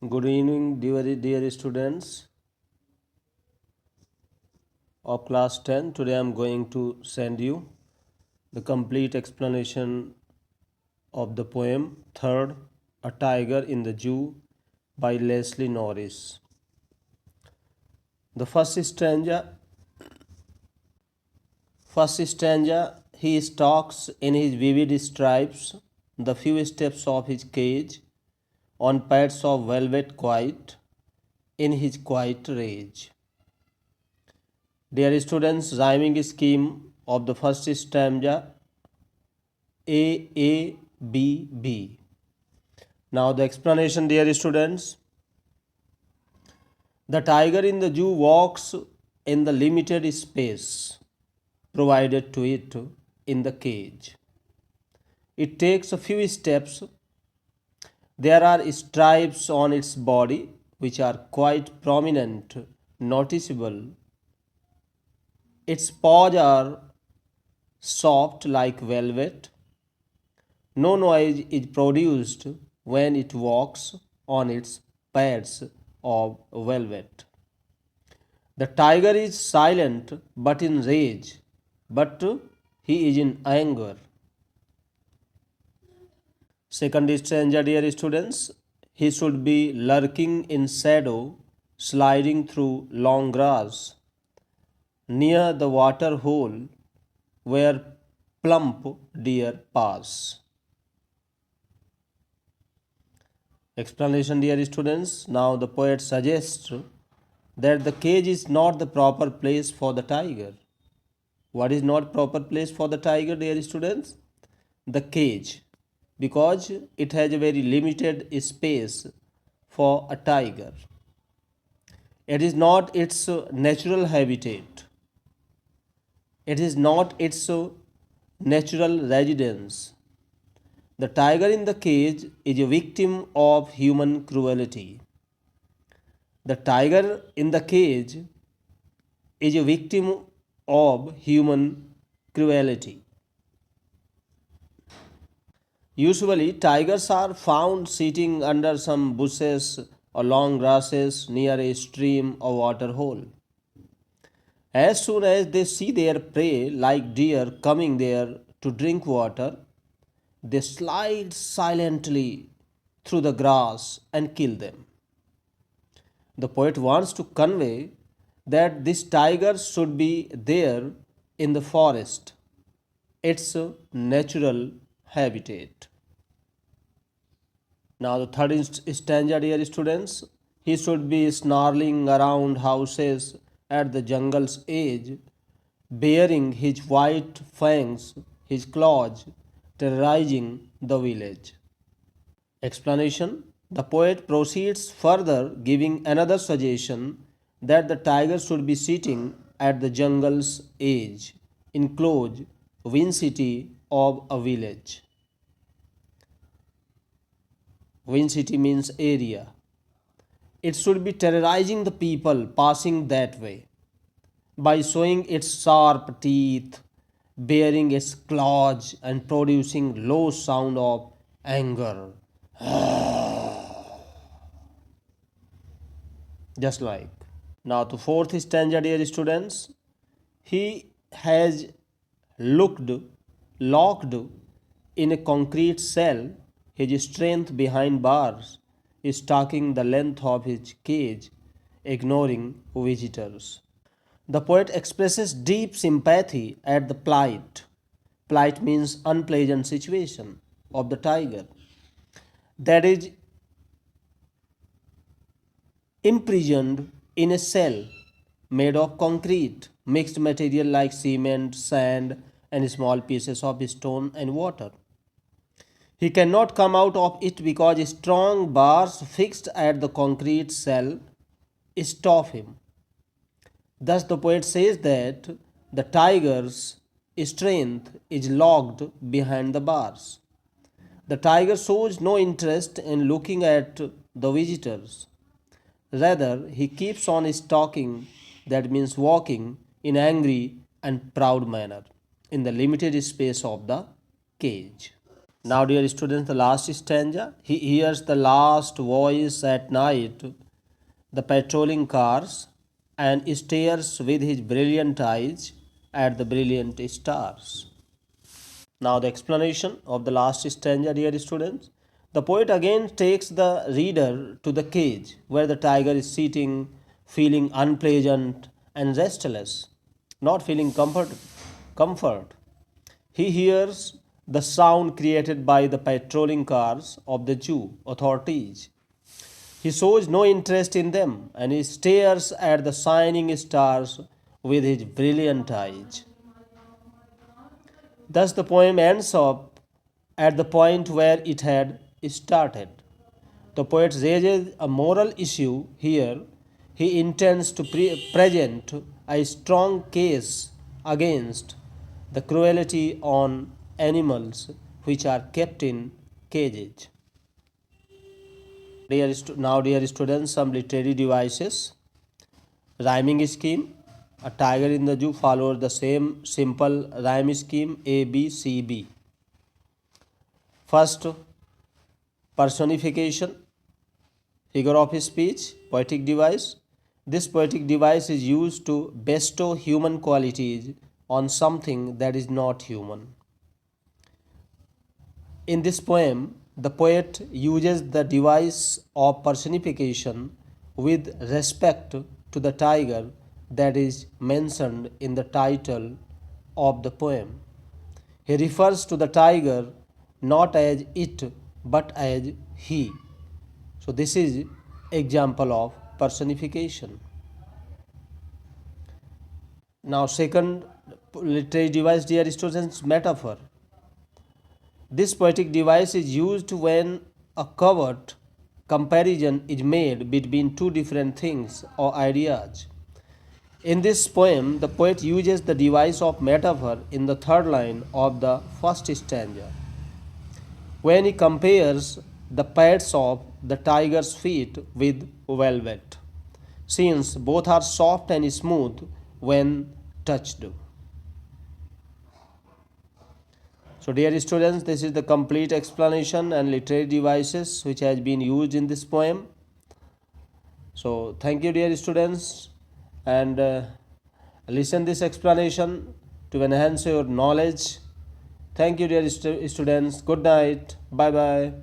Good evening, dear students of class 10. Today I am going to send you the complete explanation of the poem Third, A Tiger in the Zoo by Leslie Norris. The first stanza, he stalks in his vivid stripes the few steps of his cage on pads of velvet quiet in his quiet rage. Dear students, rhyming scheme of the first stanza A B B. Now the explanation, dear students. The tiger in the zoo walks in the limited space provided to it in the cage. It takes a few steps. There are stripes on its body which are quite prominent, noticeable. Its paws are soft like velvet. No noise is produced when it walks on its pads of velvet. The tiger is silent but in rage, but he is in anger. Second stanza, dear students, he should be lurking in shadow, sliding through long grass, near the water hole where plump deer pass. Explanation, dear students. Now the poet suggests that the cage is not the proper place for the tiger. What is not proper place for the tiger, dear students? The cage, because it has a very limited space for a tiger. It is not its natural habitat. It is not its natural residence. The tiger in the cage is a victim of human cruelty. The tiger in the cage is a victim of human cruelty. Usually, tigers are found sitting under some bushes or long grasses near a stream or water hole. As soon as they see their prey, like deer, coming there to drink water, they slide silently through the grass and kill them. The poet wants to convey that this tiger should be there in the forest, its natural habitat. Now, the third stanza, dear students, he should be snarling around houses at the jungle's edge, baring his white fangs, his claws, terrorizing the village. Explanation. The poet proceeds further, giving another suggestion that the tiger should be sitting at the jungle's edge, in close vicinity of a village. Vicinity means area. It should be terrorizing the people passing that way by showing its sharp teeth, baring its claws, and producing low sound of anger. Just like. Now, the fourth stanza, dear students, he has locked in a concrete cell, his strength behind bars is talking the length of his cage, ignoring visitors. The poet expresses deep sympathy at the plight. Plight means unpleasant situation of the tiger that is imprisoned in a cell made of concrete, mixed material like cement, sand, and small pieces of stone and water. He cannot come out of it because strong bars fixed at the concrete cell stop him. Thus, the poet says that the tiger's strength is locked behind the bars. The tiger shows no interest in looking at the visitors. Rather, he keeps on stalking, that means walking, in angry and proud manner in the limited space of the cage. Now, dear students, the last stanza. He hears the last voice at night, the patrolling cars, and stares with his brilliant eyes at the brilliant stars. Now, the explanation of the last stanza, dear students. The poet again takes the reader to the cage where the tiger is sitting, feeling unpleasant and restless, not feeling comfort. He hears the sound created by the patrolling cars of the Jew authorities. He shows no interest in them and he stares at the shining stars with his brilliant eyes. Thus, the poem ends up at the point where it had started. The poet raises a moral issue here. He intends to present a strong case against the cruelty on animals which are kept in cages. Now, dear students, some literary devices. Rhyming scheme. A tiger in the zoo follows the same simple rhyme scheme A, B, C, B. First, personification, figure of speech, poetic device. This poetic device is used to bestow human qualities on something that is not human. In this poem, the poet uses the device of personification with respect to the tiger that is mentioned in the title of the poem. He refers to the tiger not as it but as he. So this is example of personification. Now second literary device, dear students, metaphor. This poetic device is used when a covert comparison is made between two different things or ideas. In this poem, the poet uses the device of metaphor in the third line of the first stanza. When he compares the pads of the tiger's feet with velvet, since both are soft and smooth when touched. So, dear students, this is the complete explanation and literary devices which has been used in this poem. So, thank you, dear students, and listen this explanation to enhance your knowledge. Thank you, dear students. Good night. Bye bye.